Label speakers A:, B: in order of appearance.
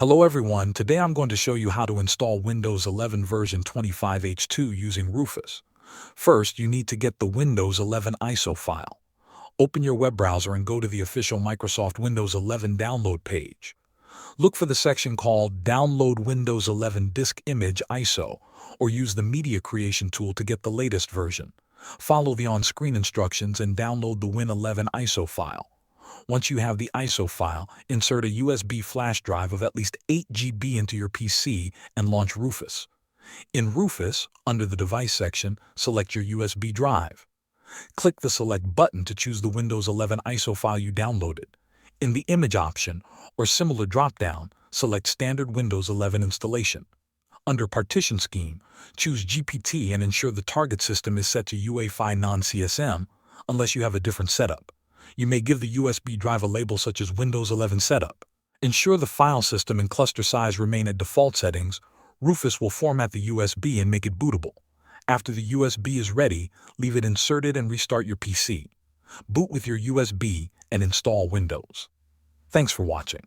A: Hello everyone, today I'm going to show you how to install Windows 11 version 25H2 using Rufus. First, you need to get the Windows 11 ISO file. Open your web browser and go to the official Microsoft Windows 11 download page. Look for the section called Download Windows 11 Disk Image ISO, or use the Media Creation tool to get the latest version. Follow the on-screen instructions and download the Win11 ISO file. Once you have the ISO file, insert a USB flash drive of at least 8 GB into your PC and launch Rufus. In Rufus, under the Device section, select your USB drive. Click the Select button to choose the Windows 11 ISO file you downloaded. In the Image option, or similar drop-down, select Standard Windows 11 installation. Under Partition Scheme, choose GPT and ensure the target system is set to UEFI non-CSM, unless you have a different setup. You may give the USB drive a label such as Windows 11 Setup. Ensure the file system and cluster size remain at default settings. Rufus will format the USB and make it bootable. After the USB is ready, leave it inserted and restart your PC. Boot with your USB and install Windows. Thanks for watching.